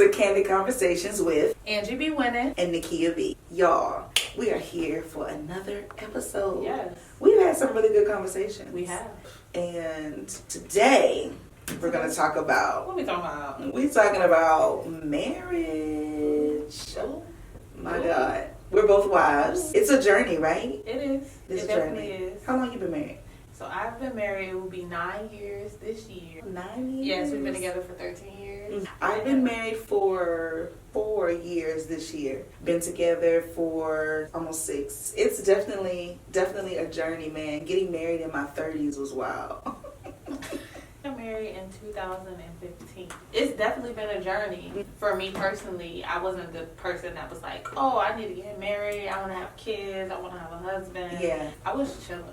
to Candid Conversations with AngieBWinn and Nakeyia B. Y'all, we are here for another episode. Yes. We've had some really good conversations. We have. And today, we're going to talk about... What are we talking about? We're talking about marriage. Oh, my God. We're both wives. It's a journey, right? It is. It definitely is. How long you been married? So I've been married, it will be 9 years this year. 9 years? Yes, we've been together for 13 years. I've been married for 4 years this year. Been together for almost 6. It's definitely a journey, man. Getting married in my 30s was wild. I got married in 2015. It's definitely been a journey. For me personally, I wasn't the person that was like, oh, I need to get married, I want to have kids, I want to have a husband. Yeah. I was chilling.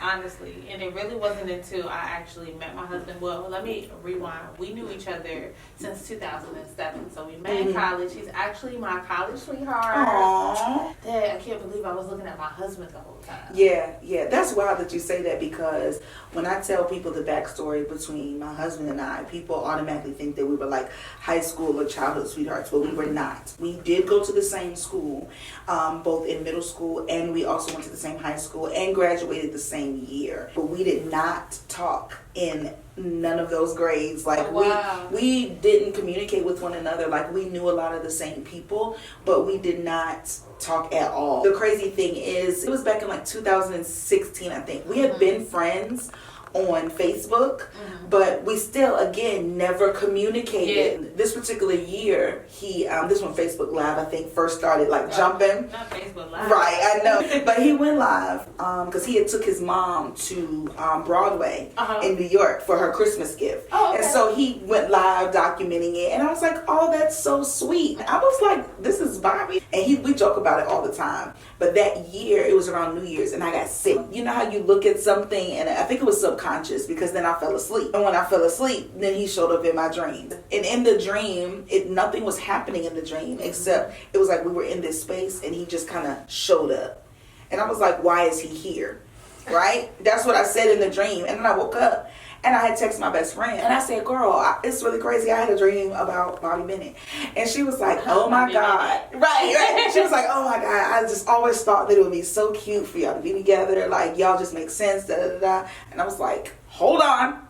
Honestly, and it really wasn't until I actually met my husband. Well, let me rewind. We knew each other since 2007, so we met in college. He's actually my college sweetheart. Aww. Dad, I can't believe I was looking at my husband the whole time. Yeah. That's wild that you say that, because when I tell people the backstory between my husband and I, people automatically think that we were like high school or childhood sweethearts, but we were not. We did go to the same school, both in middle school, and we also went to the same high school and graduated the same year. But we did not talk in none of those grades. Like, wow. we didn't communicate with one another. Like, we knew a lot of the same people, but we did not talk at all. The crazy thing is, it was back in like 2016, I think. We had been friends on Facebook, but we still, again, never communicated. Yeah. This particular year, he, this when Facebook Live, I think, first started, like, jumping. Not Facebook Live. Right, I know. But he went live, because he had took his mom to Broadway in New York for her Christmas gift. Oh, okay. And so he went live documenting it, and I was like, oh, that's so sweet. I was like, this is Bobby. And we joke about it all the time. But that year, it was around New Year's, and I got sick. You know how you look at something, and I think it was subconscious, because then I fell asleep. And when I fell asleep, then he showed up in my dream. And in the dream, nothing was happening in the dream, except it was like we were in this space, and he just kind of showed up. And I was like, why is he here? Right? That's what I said in the dream. And then I woke up, and I had texted my best friend, and I said, girl, it's really crazy. I had a dream about Bobby Bennett. And she was like, oh my God. Right. She was like, oh my God. I just always thought that it would be so cute for y'all to be together. Like, y'all just make sense. Da, da, da. And I was like, hold on.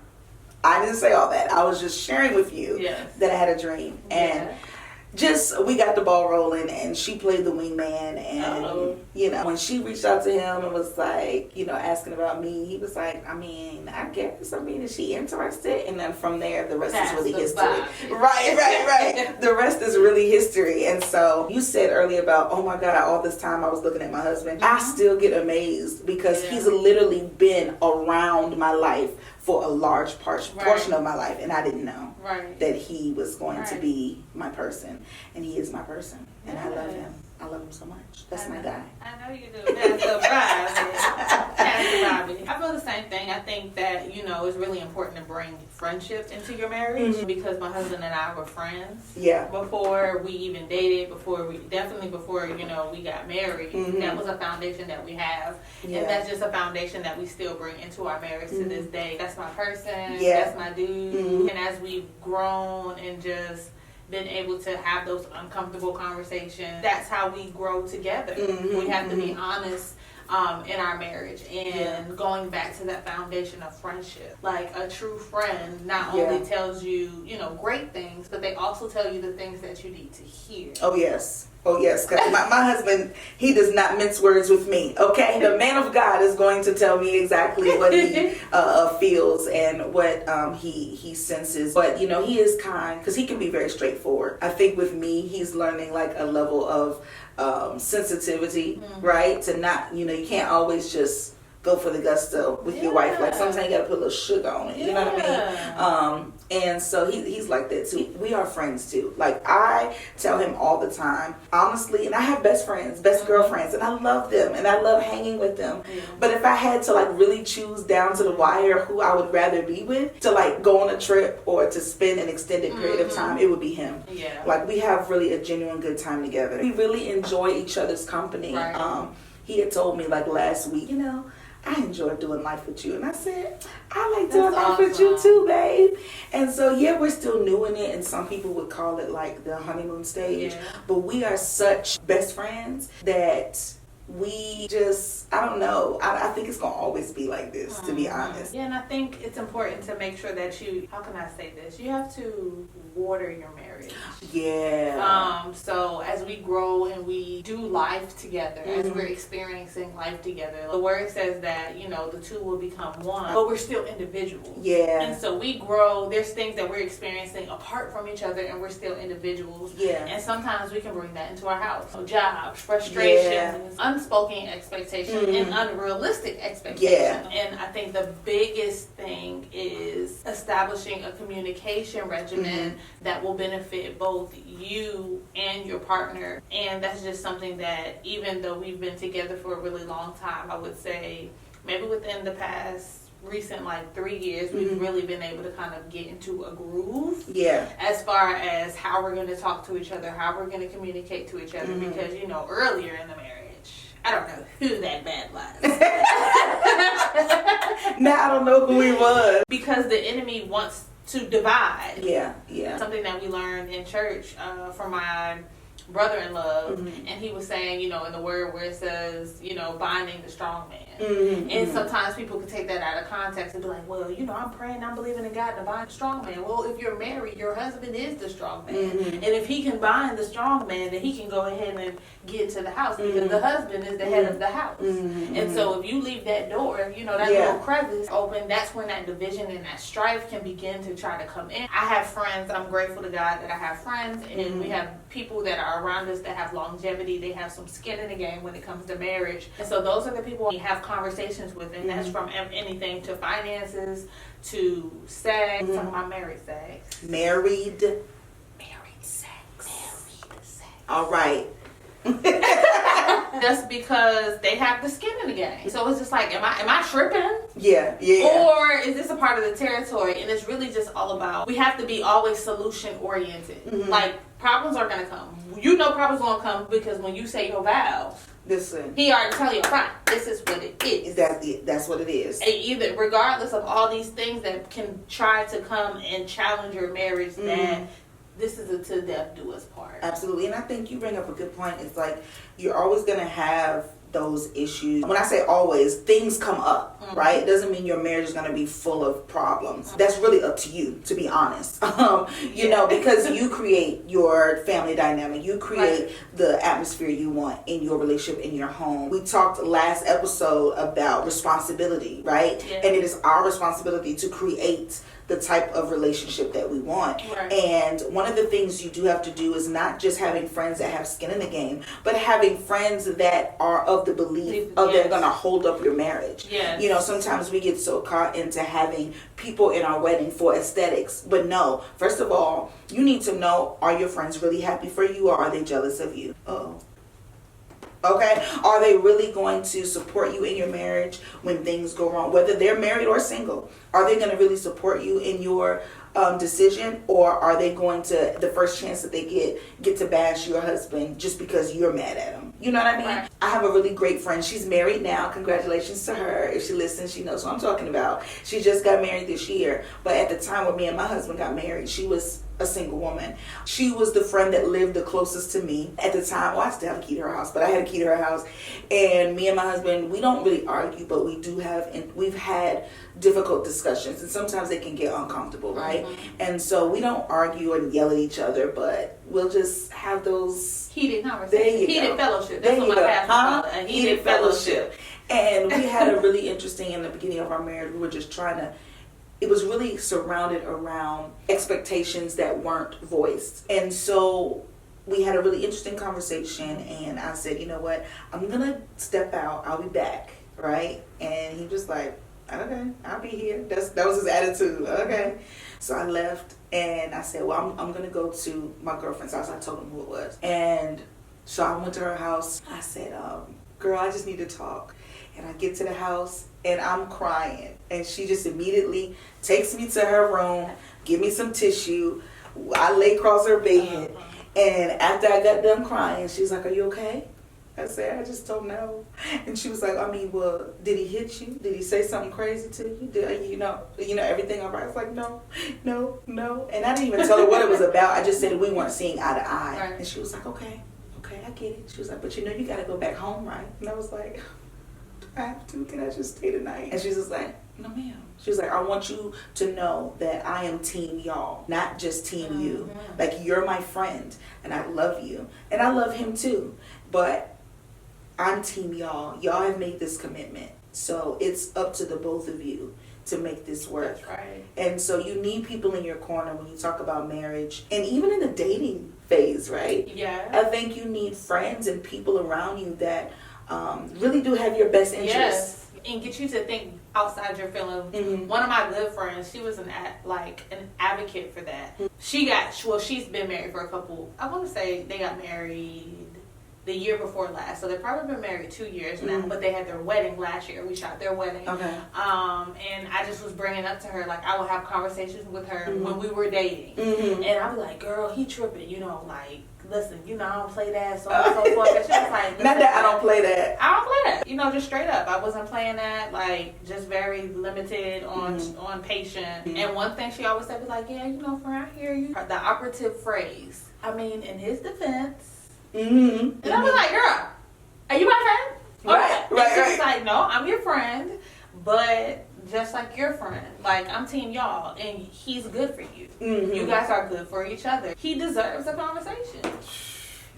I didn't say all that. I was just sharing with you that I had a dream. And we got the ball rolling, and she played the wingman, and you know, when she reached out to him and was like, you know, asking about me, he was like, I mean, I guess, is she interested? And then from there, the rest is really history. Right. The rest is really history. And so you said earlier about, oh my God, all this time I was looking at my husband. I still get amazed, because he's literally been around my life for a large portion of my life, and I didn't know that he was going to be my person, and he is my person, and I love him. I love him so much. That's my guy. I know you do. That's the Bobby. I feel the same thing. I think that, you know, it's really important to bring friendship into your marriage, because my husband and I were friends before we even dated, before you know, we got married. That was a foundation that we have, and that's just a foundation that we still bring into our marriage to this day. That's my person. That's my dude. And as we've grown and just been able to have those uncomfortable conversations, that's how we grow together. We have to be honest in our marriage, and going back to that foundation of friendship. Like, a true friend not only tells you, you know, great things, but they also tell you the things that you need to hear. Oh yes, because my husband, he does not mince words with me, okay? The man of God is going to tell me exactly what he feels and what he senses. But, you know, he is kind, because he can be very straightforward. I think with me, he's learning like a level of sensitivity, right? To not, you know, you can't always just go for the gusto with your wife. Like, sometimes you gotta put a little sugar on it. You know what I mean? And so he's like that too. We are friends too. Like, I tell him all the time, honestly, and I have best friends, best girlfriends, and I love them, and I love hanging with them. But if I had to like really choose down to the wire who I would rather be with, to like go on a trip or to spend an extended period of time, it would be him. Like, we have really a genuine good time together. We really enjoy each other's company. He had told me like last week, you know, I enjoy doing life with you. And I said, I like doing life with you too, babe. And so, yeah, we're still new in it. And some people would call it like the honeymoon stage. Yeah. But we are such best friends that we just, I don't know. I think it's going to always be like this, to be honest. Yeah, and I think it's important to make sure that you, how can I say this? You have to water your marriage. Yeah. So as we grow and we do life together, as we're experiencing life together, the word says that, you know, the two will become one, but we're still individuals. Yeah. And so we grow, there's things that we're experiencing apart from each other, and we're still individuals. Yeah. And sometimes we can bring that into our house. So jobs, frustrations, unspoken expectations, and unrealistic expectations. Yeah. And I think the biggest thing is establishing a communication regimen that will benefit both you and your partner. And that's just something that, even though we've been together for a really long time, I would say maybe within the past recent 3 years, we've really been able to kind of get into a groove. Yeah. As far as how we're going to talk to each other, how we're going to communicate to each other, because, you know, earlier in the marriage, I don't know who that bad was. Now I don't know who he was. Because the enemy wants to divide. Yeah, yeah. Something that we learned in church from my brother-in-law, and he was saying, you know, in the word where it says, you know, binding the strong man. And sometimes people can take that out of context and be like, well, you know, I'm praying, I'm believing in God to bind the strong man. Well, if you're married, your husband is the strong man. And if he can bind the strong man, then he can go ahead and get into the house, because the husband is the head of the house. And so if you leave that door, you know, that little crevice open, that's when that division and that strife can begin to try to come in. I have friends, I'm grateful to God that I have friends, and we have people that are around us that have longevity. They have some skin in the game when it comes to marriage. And so those are the people we have conversations with, and that's from anything to finances to sex. Talking about married sex. Married sex. All right. Just because they have the skin in the game. So it's just like, am I tripping? Yeah. Or is this a part of the territory? And it's really just all about, we have to be always solution oriented. Like, problems are gonna come. You know problems are gonna come, because when you say your vows, listen, he already tell you, fine, this is what it is. That's what it is. And either, regardless of all these things that can try to come and challenge your marriage, that this is a till death do us part. Absolutely. And I think you bring up a good point. It's like, you're always going to have those issues. When I say always, things come up, right? It doesn't mean your marriage is going to be full of problems. That's really up to you, to be honest. You know, because you create your family dynamic. You create the atmosphere you want in your relationship, in your home. We talked last episode about responsibility, right? Yeah. And it is our responsibility to create the type of relationship that we want. And one of the things you do have to do is not just having friends that have skin in the game, but having friends that are of the belief of they're going to hold up your marriage. You know, sometimes we get so caught into having people in our wedding for aesthetics. But no, first of all, you need to know, are your friends really happy for you, or are they jealous of you? Okay? Are they really going to support you in your marriage when things go wrong? Whether they're married or single, are they going to really support you in your decision? Or are they going to, the first chance that they get to bash your husband just because you're mad at him? You know what I mean? Right. I have a really great friend. She's married now. Congratulations to her. If she listens, she knows what I'm talking about. She just got married this year. But at the time when me and my husband got married, she was a single woman. She was the friend that lived the closest to me at the time. Well, I still have a key to her house, but I had a key to her house. And me and my husband, we don't really argue, but we do have, and we've had difficult discussions, and sometimes they can get uncomfortable, right? And so we don't argue and yell at each other, but we'll just have those heated conversations, heated fellowship. That's what my pastor called it, a heated fellowship. And we had a really interesting, in the beginning of our marriage, we were just trying to, it was really surrounded around expectations that weren't voiced. And so we had a really interesting conversation, and I said, you know what, I'm going to step out. I'll be back, right? And he was like, okay, I'll be here. That was his attitude. Okay. So I left, and I said, well, I'm going to go to my girlfriend's house. I told him who it was. And so I went to her house. I said, girl, I just need to talk. And I get to the house, and I'm crying. And she just immediately takes me to her room, give me some tissue. I lay across her bed. And after I got done crying, she's like, are you okay? I said, I just don't know. And she was like, I mean, well, did he hit you? Did he say something crazy to you? Did you know, everything all right? I was like, no. And I didn't even tell her what it was about. I just said we weren't seeing eye to eye. Right. And she was like, okay, I get it. She was like, but you got to go back home, right? And I was like, do I have to? Can I just stay tonight? And she was just like, no, ma'am. She was like, I want you to know that I am team y'all, not just team you. Like, you're my friend, and I love you. And I love him too. But I'm team y'all. Y'all have made this commitment. So it's up to the both of you to make this work. That's right. And so you need people in your corner when you talk about marriage. And even in the dating phase, right? Yeah. I think you need friends and people around you that really do have your best interests. Yes. And get you to think outside your feelings. Mm-hmm. One of my good friends, she was an advocate for that. Mm-hmm. She's been married for a couple, I want to say they got married the year before last. So they've probably been married 2 years now, but they had their wedding last year. We shot their wedding. Okay. And I just was bringing up to her, like, I would have conversations with her when we were dating. Mm-hmm. And I'd be like, girl, he tripping, like, listen, I don't play that, so on and so forth. And she was like, not that I don't play that. I don't play that. Just straight up. I wasn't playing that, like, just very limited on patience. Mm-hmm. And one thing she always said was like, yeah, friend, I hear you. The operative phrase, in his defense. Mm-hmm. And I was like, girl, are you my friend? Right, okay. And she was like, no, I'm your friend, but just like your friend, like, I'm team y'all, and he's good for you. Mm-hmm. You guys are good for each other. He deserves a conversation.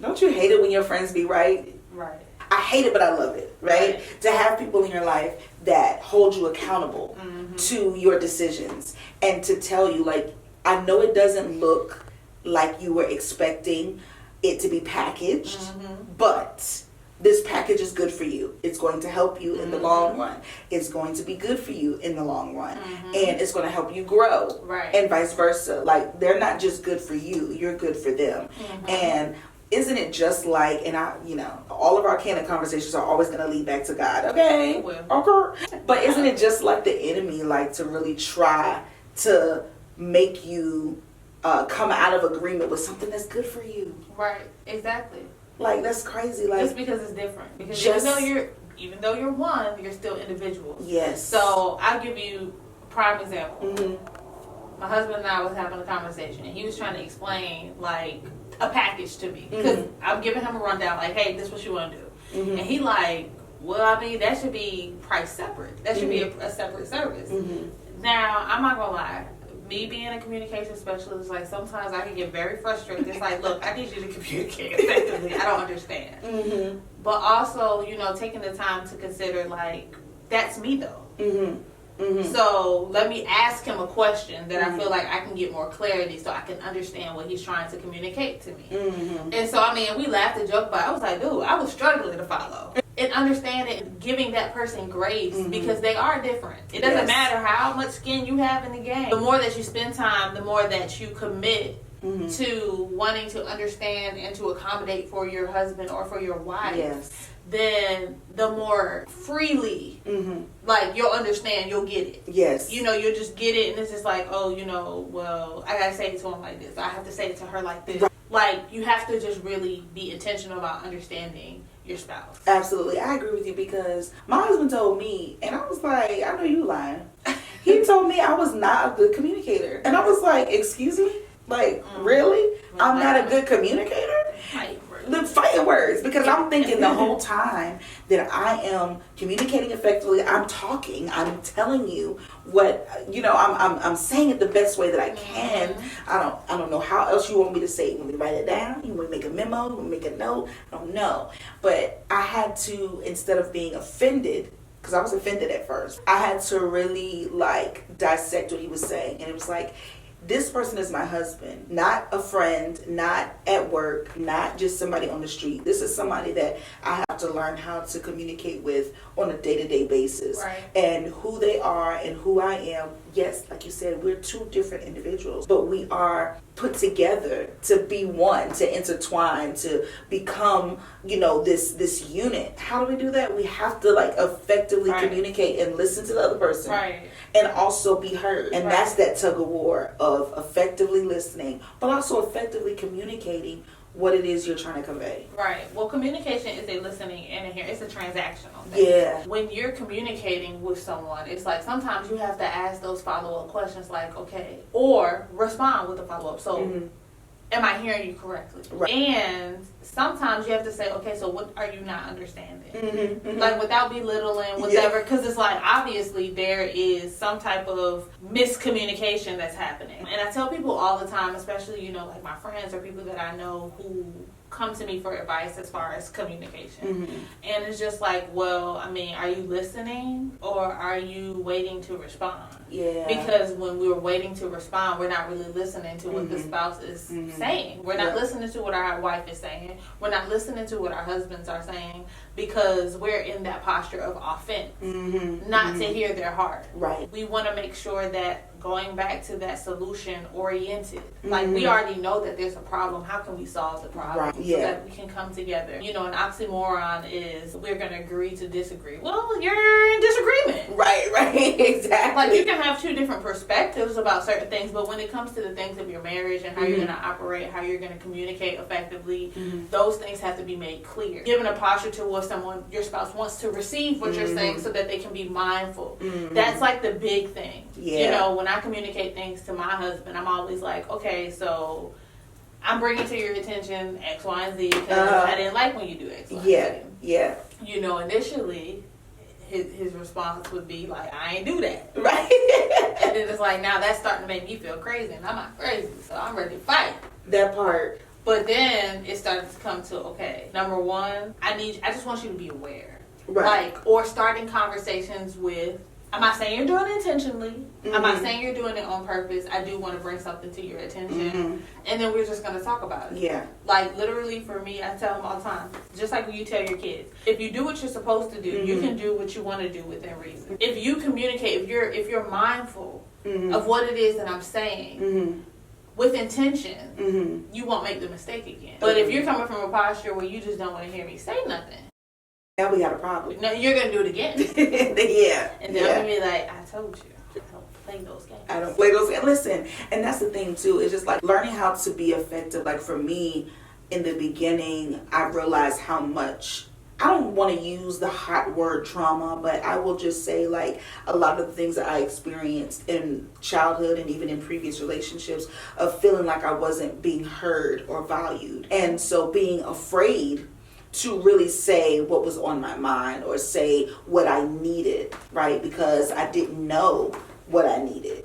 Don't you hate it when your friends be right? Right. I hate it, but I love it, right? To have people in your life that hold you accountable to your decisions and to tell you, like, I know it doesn't look like you were expecting it to be packaged, but this package is good for you. It's going to help you in the long run. It's going to be good for you in the long run. And it's going to help you grow. Right. And vice versa. Like, they're not just good for you, you're good for them. And isn't it just like, and all of our candid conversations are always going to lead back to God. Okay. Okay. But isn't it just like the enemy, like, to really try to make you come out of agreement with something that's good for you? Right. Exactly. Like, that's crazy. Like, just because it's different. Because even though you're one, you're still individuals. Yes. So I'll give you a prime example. My husband and I was having a conversation, and he was trying to explain, like, a package to me, because I'm giving him a rundown, like, hey, this is what you want to do. And he like, well, that should be priced separate. That should be a separate service. Now, I'm not gonna lie, me being a communication specialist, like, sometimes I can get very frustrated. It's like, look, I need you to communicate effectively. I don't understand. But also, taking the time to consider, like, that's me though. So let me ask him a question that I feel like I can get more clarity, so I can understand what he's trying to communicate to me. And so, we laughed and joked about it. I was like, dude, I was struggling to follow. And understanding, giving that person grace, because they are different. It doesn't matter how much skin you have in the game. The more that you spend time, the more that you commit to wanting to understand and to accommodate for your husband or for your wife. Then the more freely, like, you'll understand, you'll get it. Yes. You'll just get it, and it's just like, oh, well, I gotta say it to him like this. I have to say it to her like this. Right. Like, you have to just really be intentional about understanding your spouse. Absolutely. I agree with you, because my husband told me, and I was like, I know you lying. He told me I was not a good communicator. And I was like, excuse me? Like, really? I'm not a good communicator? The fighting words, because I'm thinking the whole time that I am communicating effectively, I'm talking, I'm telling you what, I'm saying it the best way that I can. I don't know how else you want me to say it. You want me to write it down? You want me to make a memo? You want me to make a note? I don't know. But I had to, instead of being offended, because I was offended at first, I had to really, like, dissect what he was saying. And it was like, this person is my husband, not a friend, not at work, not just somebody on the street. This is somebody that I have to learn how to communicate with on a day-to-day basis. Right. And who they are and who I am, yes, like you said, we're two different individuals, but we are put together to be one, to intertwine, to become, this unit. How do we do that? We have to, like, effectively communicate and listen to the other person. Right. And also be heard. And that's that tug of war of effectively listening, but also effectively communicating what it is you're trying to convey. Right. Well, communication is a listening and a hearing. It's a transactional thing. Yeah. When you're communicating with someone, it's like sometimes you have to ask those follow-up questions like, okay, or respond with a follow-up. So, am I hearing you correctly? Right. And sometimes you have to say, okay, so what are you not understanding? Like without belittling, whatever, because it's like obviously there is some type of miscommunication that's happening. And I tell people all the time, especially, like my friends or people that I know who come to me for advice as far as communication. And it's just like, well, I mean, are you listening or are you waiting to respond? Yeah. Because when we're waiting to respond, we're not really listening to what the spouse is saying. We're not listening to what our wife is saying. We're not listening to what our husbands are saying because we're in that posture of offense, not to hear their heart. Right. We want to make sure that going back to that solution oriented, like we already know that there's a problem. How can we solve the problem so that we can come together? An oxymoron is we're going to agree to disagree. Well, you're in disagreement. Right, exactly. Like you can have two different perspectives about certain things, but when it comes to the things of your marriage and how you're going to operate, how you're going to communicate effectively, those things have to be made clear. Given a posture towards someone, your spouse wants to receive what you're saying so that they can be mindful. That's like the big thing. Yeah. When I communicate things to my husband, I'm always like, okay, so I'm bringing to your attention X, Y, and Z because I didn't like when you do X, Y, and Z. Yeah. Initially, his response would be like, I ain't do that. Right. And then it's like, now that's starting to make me feel crazy, and I'm not crazy, so I'm ready to fight. That part. But then it started to come to, okay, number one, I just want you to be aware. Right. Or starting conversations with, I'm not saying you're doing it intentionally. I'm not saying you're doing it on purpose. I do want to bring something to your attention. And then we're just going to talk about it. Yeah. Like, literally, for me, I tell them all the time, just like when you tell your kids, if you do what you're supposed to do, you can do what you want to do within reason. If you communicate, if you're mindful of what it is that I'm saying, with intention, you won't make the mistake again. But if you're coming from a posture where you just don't want to hear me say nothing, now we got a problem. No, you're going to do it again. Yeah. And then I'm going to be like, I told you, I don't play those games. I don't play those games. Listen, and that's the thing, too. It's just like learning how to be effective. Like for me, in the beginning, I realized how much, I don't want to use the hot word trauma, but I will just say like a lot of the things that I experienced in childhood and even in previous relationships of feeling like I wasn't being heard or valued. And so being afraid to really say what was on my mind or say what I needed, right? Because I didn't know what I needed.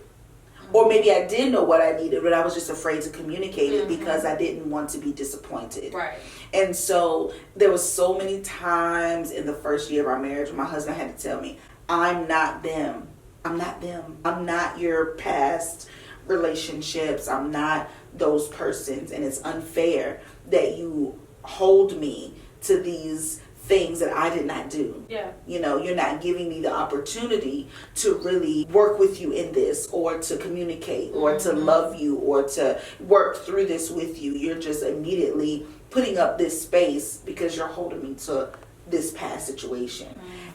Or maybe I did know what I needed, but I was just afraid to communicate it because I didn't want to be disappointed. Right. And so there was so many times in the first year of our marriage, my husband had to tell me, I'm not them. I'm not them. I'm not your past relationships. I'm not those persons. And it's unfair that you hold me to these things that I did not do. Yeah. You're not giving me the opportunity to really work with you in this or to communicate or to love you or to work through this with you. You're just immediately putting up this space because you're holding me to this past situation.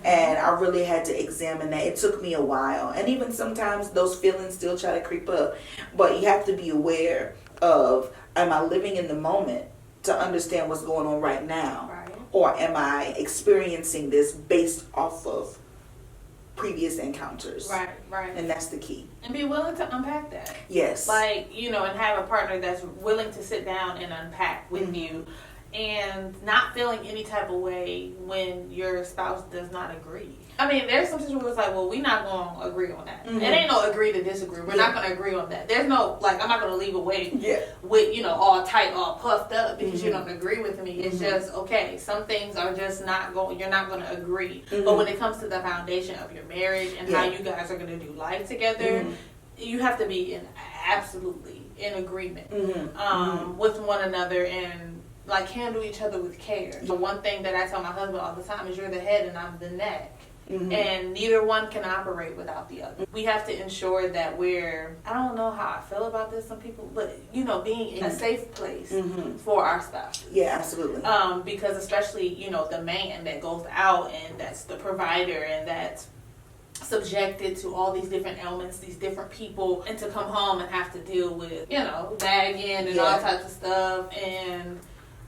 And I really had to examine that. It took me a while. And even sometimes those feelings still try to creep up. But you have to be aware of, am I living in the moment to understand what's going on right now? Right. Or am I experiencing this based off of previous encounters? Right. And that's the key. And be willing to unpack that. Yes. Like, and have a partner that's willing to sit down and unpack with you and not feeling any type of way when your spouse does not agree. I mean, there's some situations where it's like, well, we're not going to agree on that. It ain't no agree to disagree. We're not going to agree on that. There's no, like, I'm not going to leave away with, all tight, all puffed up because you don't agree with me. It's just, okay, some things are just not going, you're not going to agree. But when it comes to the foundation of your marriage and how you guys are going to do life together, you have to be absolutely in agreement with one another and like handle each other with care. The one thing that I tell my husband all the time is you're the head and I'm the neck. And neither one can operate without the other. We have to ensure that I don't know how I feel about this, some people, but being in a safe place for our spouse. Yeah, absolutely. Because especially, the man that goes out and that's the provider and that's subjected to all these different elements, these different people, and to come home and have to deal with, bagging and all types of stuff. And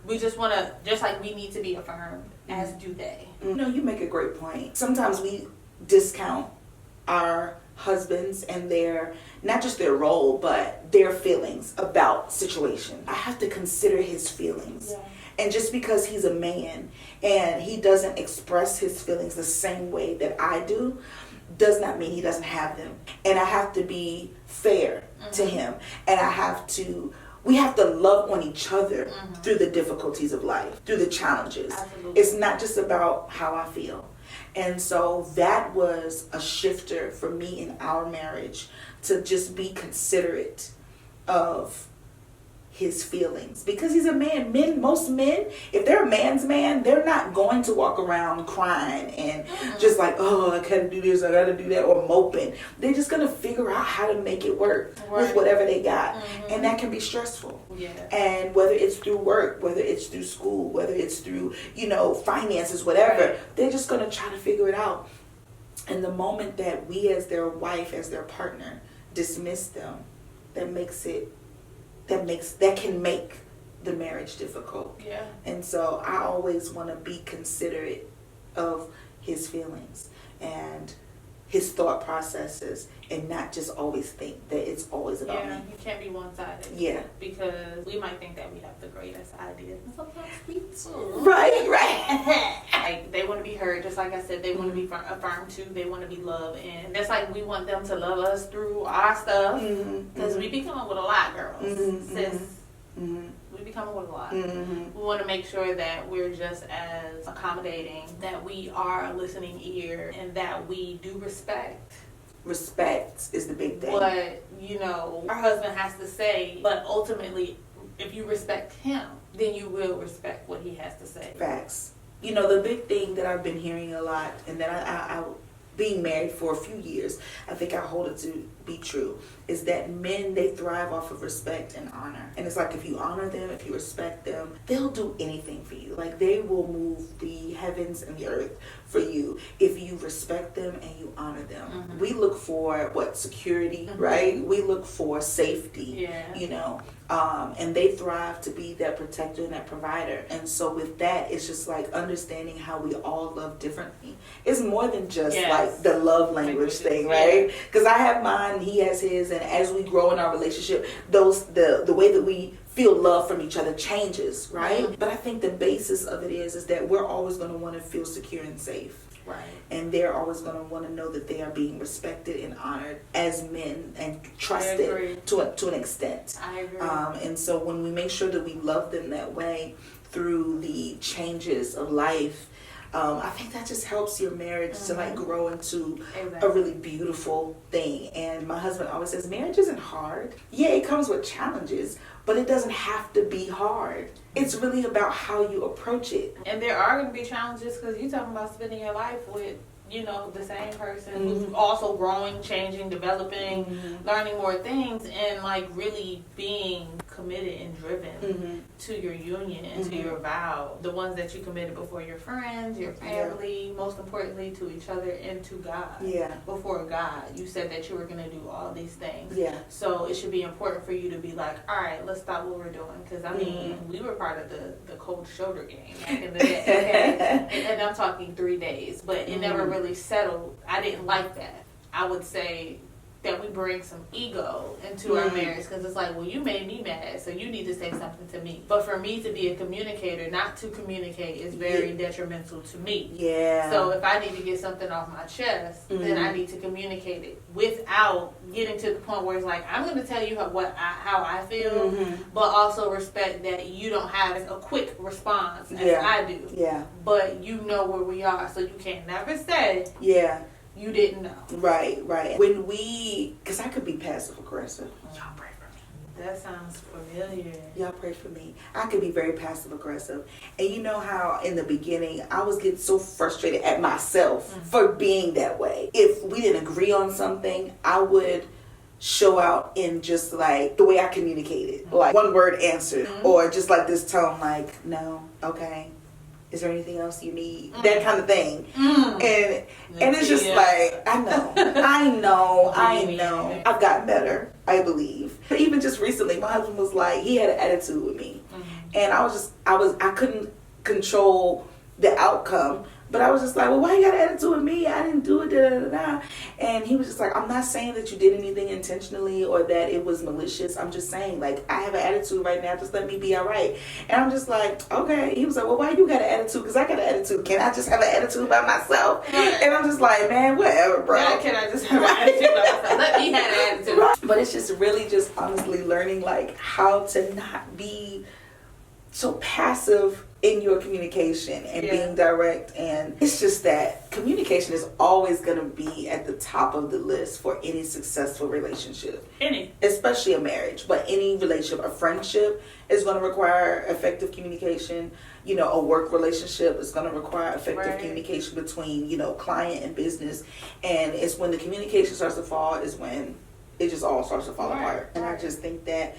we just want to, just like we need to be affirmed, as do they. You make a great point. Sometimes we discount our husbands and their, not just their role, but their feelings about situation. I have to consider his feelings. Yeah. And just because he's a man and he doesn't express his feelings the same way that I do, does not mean he doesn't have them. And I have to be fair to him. And we have to love on each other through the difficulties of life, through the challenges. Absolutely. It's not just about how I feel. And so that was a shifter for me in our marriage, to just be considerate of his feelings, because he's a man. Most men, if they're a man's man, they're not going to walk around crying and just like, oh, I gotta do this, I gotta do that, or moping. They're just gonna figure out how to make it work with whatever they got. And that can be stressful. Yeah. And whether it's through work, whether it's through school, whether it's through, finances, whatever, they're just gonna try to figure it out. And the moment that we, as their wife, as their partner, dismiss them, that can make the marriage difficult. Yeah. And so I always want to be considerate of his feelings and his thought processes, and not just always think that it's always about me. You can't be one-sided. Yeah. Because we might think that we have the greatest ideas, and sometimes we too. Right. Like, they want to be heard, just like I said, they want to be affirmed too, they want to be loved, and just like we want them to love us through our stuff, because we be coming with a lot, girls, sis. We be coming with a lot. We want to make sure that we're just as accommodating, that we are a listening ear, and that we do respect. Respect is the big thing. But, our husband has to say, but ultimately, if you respect him, then you will respect what he has to say. Facts. The big thing that I've been hearing a lot, and that I being married for a few years, I think I hold it to be true, is that men, they thrive off of respect and honor. And it's like, if you honor them, if you respect them, they'll do anything for you. Like, they will move the heavens and the earth for you if you respect them and you honor them. We look for security, right? We look for safety, and they thrive to be that protector and that provider. And so with that, it's just like understanding how we all love differently. It's more than just like the love language thing, right? Because I have mine, he has his, and as we grow in our relationship, the way that we feel love from each other changes, right? But I think the basis of it is that we're always going to want to feel secure and safe. Right. And they're always going to want to know that they are being respected and honored as men and trusted to an extent. I agree. And so when we make sure that we love them that way through the changes of life, I think that just helps your marriage to grow into a really beautiful thing. And my husband always says, marriage isn't hard. Yeah, it comes with challenges, but it doesn't have to be hard. It's really about how you approach it. And there are going to be challenges, because you're talking about spending your life with, the same person who's also growing, changing, developing, learning more things, and really being committed and driven to your union and to your vow. The ones that you committed before your friends, your family, most importantly to each other and to God. Yeah. Before God. You said that you were going to do all these things. Yeah. So it should be important for you to be like, all right, let's stop what we're doing. Because, we were part of the cold shoulder game back in the day. Okay? and I'm talking 3 days. But it never really settled. I didn't like that. I would say that we bring some ego into our marriage, because it's like, well, you made me mad, so you need to say something to me. But for me to be a communicator, not to communicate, is very detrimental to me. Yeah. So if I need to get something off my chest, then I need to communicate it without getting to the point where it's like, I'm going to tell you how I feel, but also respect that you don't have a quick response as I do. Yeah. But you know where we are, so you can't never say. Yeah. You didn't know. Right. When because I could be passive aggressive. Y'all pray for me. That sounds familiar. Y'all pray for me. I could be very passive aggressive. And you know how in the beginning I was getting so frustrated at myself for being that way. If we didn't agree on something, I would show out in just like the way I communicated. Like one word answer, or just like this tone, like, no, okay. Is there anything else you need? That kind of thing. And it's just like, I know. I've gotten better, I believe. But even just recently, my husband was like, he had an attitude with me. And I couldn't control the outcome. But I was just like, well, why you got an attitude with me? I didn't do it, da-da-da-da. And he was just like, I'm not saying that you did anything intentionally or that it was malicious. I'm just saying, like, I have an attitude right now. Just let me be all right. And I'm just like, okay. He was like, well, why you got an attitude? Because I got an attitude. Can I just have an attitude by myself? And I'm just like, man, whatever, bro. Yeah, can I just have an attitude by myself? Let me have an attitude. Right. But it's just really just honestly learning, like, how to not be so passive in your communication and being direct. And it's just that communication is always going to be at the top of the list for any successful relationship, especially a marriage, but any relationship. A friendship is going to require effective communication. You know, a work relationship is going to require effective communication between, you know, client and business. And it's when the communication starts to fall is when it just all starts to fall apart. And I just think that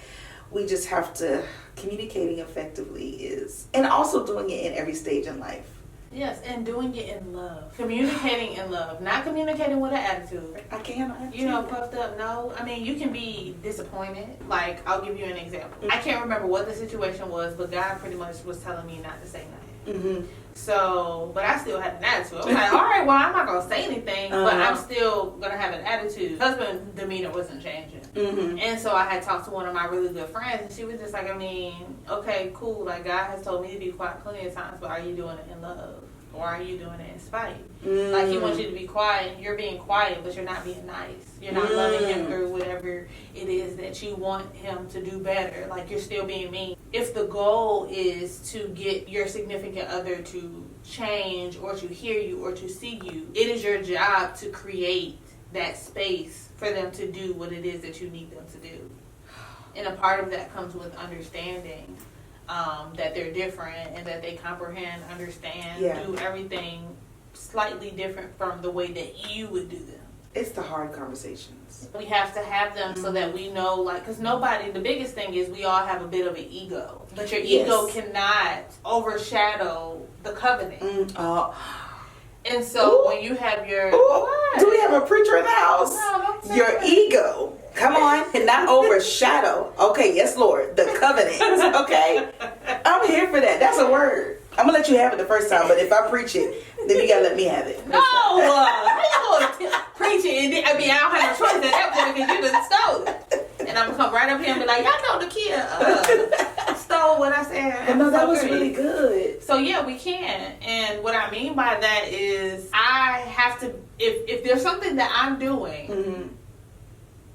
we just have to, communicating effectively is, and also doing it in every stage in life. Yes, and doing it in love. Communicating in love, not communicating with an attitude. I can't. You know, puffed up, no. I mean, you can be disappointed. Like, I'll give you an example. I can't remember what the situation was, but God pretty much was telling me not to say nothing. Mm-hmm. So, but I still had an attitude. I'm like, all right, well, I'm not going to say anything, but I'm still going to have an attitude. Husband's demeanor wasn't changing. Mm-hmm. And so I had talked to one of my really good friends, and she was just like, I mean, okay, cool. Like, God has told me to be quiet plenty of times, but are you doing it in love? Or are you doing it in spite? Like, he wants you to be quiet. You're being quiet, but you're not being nice. You're not loving him through whatever it is that you want him to do better. Like, you're still being mean. If the goal is to get your significant other to change or to hear you or to see you, it is your job to create that space for them to do what it is that you need them to do. And a part of that comes with understanding that they're different and that they comprehend, understand, do everything slightly different from the way that you would do them. It's the hard conversations. We have to have them so that we know, like, because the biggest thing is we all have a bit of an ego. But your ego cannot overshadow the covenant. And so when you have your... Do we have a preacher in the house? No, don't say your that. Ego. Come on. And not overshadow. Okay, yes, Lord. The covenant. Okay? I'm here for that. That's a word. I'm going to let you have it the first time, but if I preach it, then you got to let me have it. No! How you going to preach it? I mean, I don't have no choice at that point because you done stole it. And I'm going to come right up here and be like, y'all know Nakeyia stole what I said. But no, that was really good. So, yeah, we can. And what I mean by that is I have to, if there's something that I'm doing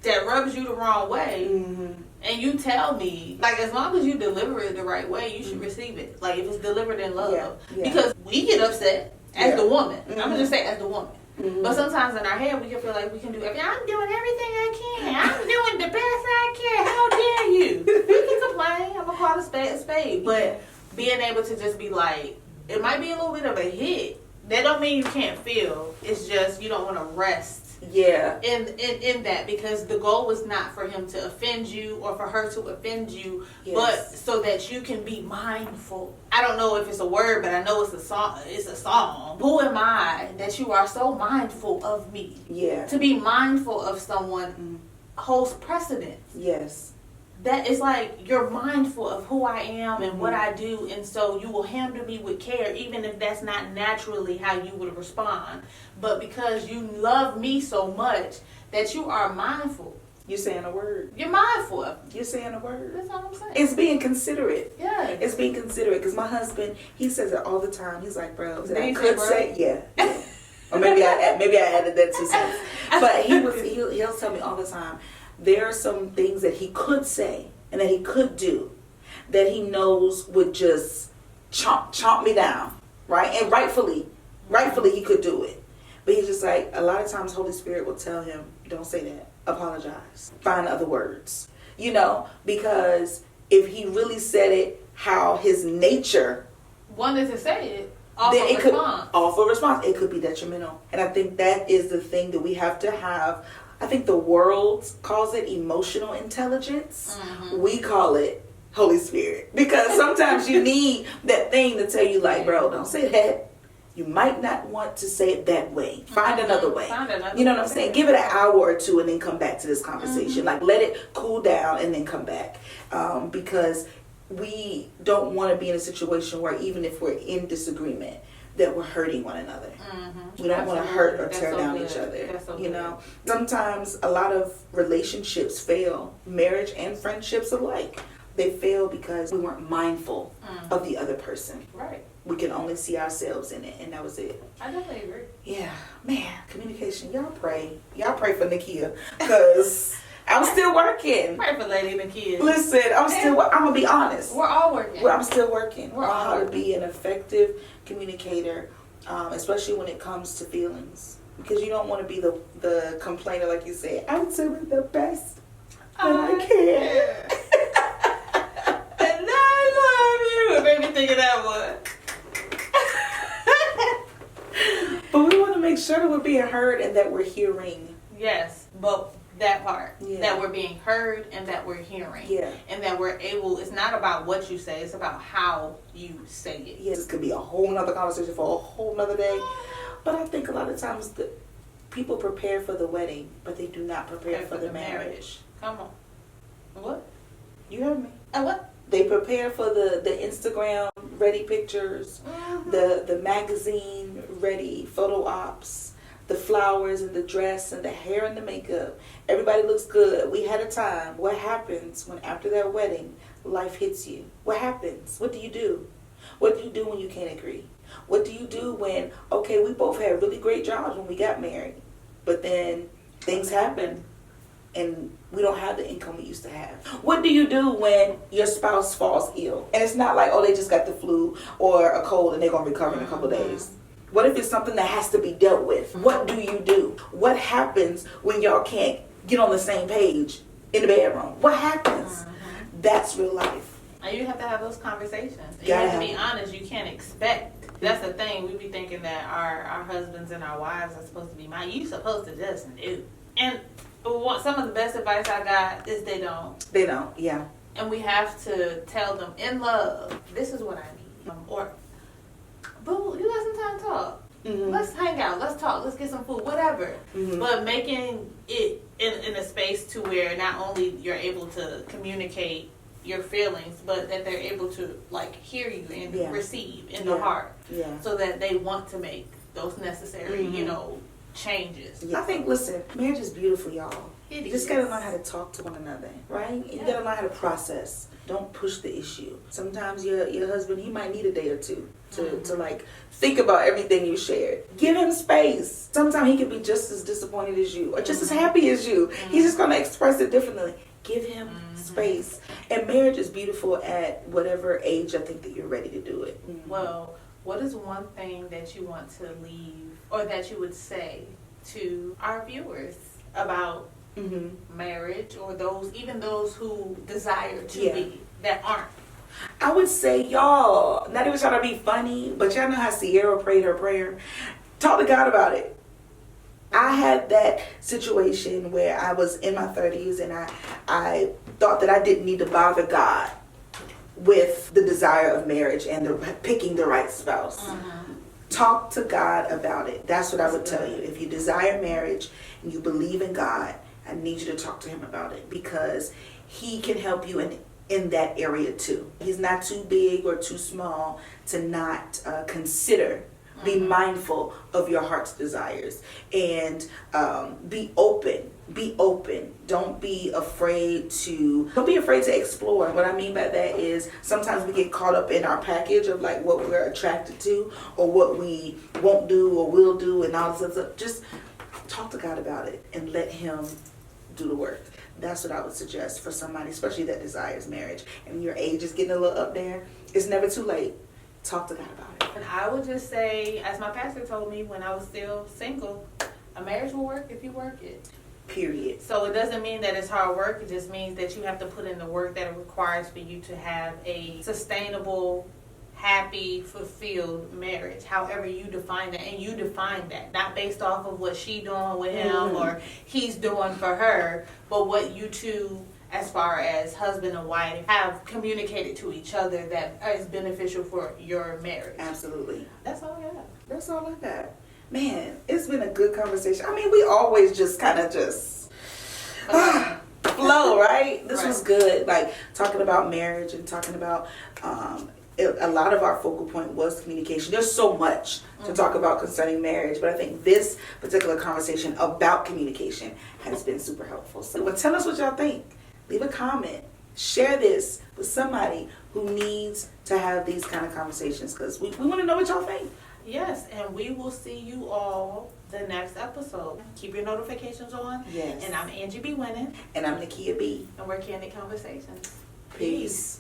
that rubs you the wrong way, and you tell me, like, as long as you deliver it the right way, you should receive it. Like, if it's delivered in love. Yeah. Because we get upset as the woman. I'm going to just say as the woman. But sometimes in our head, we can feel like we can do everything. I'm doing everything I can. I'm doing the best I can. How dare you? You can complain. I'm going to call a spade a spade. But being able to just be like, it might be a little bit of a hit. That don't mean you can't feel. It's just you don't want to rest. In that, because the goal was not for him to offend you or for her to offend you, but so that you can be mindful. I don't know if it's a word, but I know it's a song. It's a song. Who am I that you are so mindful of me? To be mindful of someone holds precedence. That is like you're mindful of who I am and what I do, and so you will handle me with care, even if that's not naturally how you would respond. But because you love me so much that you are mindful. You're saying a word. You're mindful of me. You're saying a word. That's all I'm saying. It's being considerate. Yeah. It's being considerate, because my husband, he says it all the time. He's like, bro, I could say, or maybe I added that 2 cents. But he'll tell me all the time, there are some things that he could say and that he could do that he knows would just chomp me down, right? And rightfully he could do it. But he's just like, a lot of times Holy Spirit will tell him, don't say that. Apologize. Find other words. You know, because if he really said it how his nature wanted to say it, offer a response, it could be detrimental. And I think that is the thing that we have to have. I think the world calls it emotional intelligence. We call it Holy Spirit. Because sometimes you need that thing to tell you, like, bro, don't say that. You might not want to say it that way. Find another way. You know what I'm saying? Give it an hour or two and then come back to this conversation. Like, let it cool down and then come back. Because we don't want to be in a situation where even if we're in disagreement, that we're hurting one another. We don't want to hurt or tear down each other. You know, sometimes a lot of relationships fail, marriage and friendships alike. They fail because we weren't mindful of the other person. Right. We can only see ourselves in it, and that was it. I definitely agree. Yeah, man, communication. Y'all pray for Nakeyia, because I'm still working. Pray for Lady Nakeyia. Listen, I'm gonna be honest. We're all working. I'm still working on how to be an effective communicator, especially when it comes to feelings, because you don't want to be the complainer, like you say. I'm doing the best that I can. And I love you. It made me think of that one. But we want to make sure that we're being heard and that we're hearing. Yes, but that part. Yeah. That we're being heard and that we're hearing. Yeah. And that we're able, it's not about what you say, it's about how you say it. Yes, this could be a whole nother conversation for a whole nother day. But I think a lot of times people prepare for the wedding, but they do not prepare for the marriage. Come on. What? You heard me. What? They prepare for the Instagram ready pictures, the magazine ready photo ops, the flowers and the dress and the hair and the makeup. Everybody looks good. We had a time. What happens when after that wedding, life hits you? What happens? What do you do? What do you do when you can't agree? What do you do when, okay, we both had really great jobs when we got married, but then things happen and we don't have the income we used to have? What do you do when your spouse falls ill? And it's not like, oh, they just got the flu or a cold and they're going to recover in a couple of days. What if it's something that has to be dealt with? What do you do? What happens when y'all can't get on the same page in the bedroom? What happens? That's real life. And you have to have those conversations. You have to be honest. You can't expect. That's the thing. We be thinking that our husbands and our wives are supposed to be mine. You supposed to just do. And some of the best advice I got is they don't. They don't, yeah. And we have to tell them in love, this is what I need. Or, boo, you got some time to talk. Let's hang out. Let's talk. Let's get some food. Whatever. But making it in a space to where not only you're able to communicate your feelings, but that they're able to like hear you and receive in the heart, so that they want to make those necessary, changes. I think, listen, marriage is beautiful, y'all. You just gotta learn how to talk to one another, right? You gotta learn how to process. Don't push the issue. Sometimes your husband, he might need a day or two to like think about everything you shared. Give him space. Sometimes he can be just as disappointed as you or just as happy as you. He's just gonna express it differently. Give him space. And marriage is beautiful at whatever age I think that you're ready to do it. Well, what is one thing that you want to leave or that you would say to our viewers about marriage, or even those who desire to be that aren't? I would say, y'all, not even trying to be funny, but y'all know how Sierra prayed her prayer. Talk to God about it. I had that situation where I was in my 30s and I thought that I didn't need to bother God with the desire of marriage and picking the right spouse. Talk to God about it. That's what I would tell you. If you desire marriage and you believe in God, I need you to talk to him about it, because he can help you in that area too. He's not too big or too small to not consider. Be mindful of your heart's desires and be open. Be open. Don't be afraid to explore. What I mean by that is sometimes we get caught up in our package of like what we're attracted to or what we won't do or will do and all this stuff. Just talk to God about it and let him do the work. That's what I would suggest for somebody, especially that desires marriage and your age is getting a little up there. It's never too late. Talk to God about it. And I would just say, as my pastor told me when I was still single, a marriage will work if you work it. Period. So it doesn't mean that it's hard work. It just means that you have to put in the work that it requires for you to have a sustainable, happy, fulfilled marriage. However you define that. And you define that. Not based off of what she doing with him or he's doing for her, but what you two, as far as husband and wife, have communicated to each other that is beneficial for your marriage. Absolutely. That's all I got. That's all I got. Man, it's been a good conversation. I mean, we always just kind of just fly flow, right? This was good. Like talking about marriage and talking about a lot of our focal point was communication. There's so much to talk about concerning marriage, but I think this particular conversation about communication has been super helpful. So tell us what y'all think. Leave a comment. Share this with somebody who needs to have these kind of conversations, because we want to know what y'all think. Yes, and we will see you all the next episode. Keep your notifications on. Yes. And I'm AngieBWinn. And I'm Nakeyia B. And we're Candid Conversations. Peace.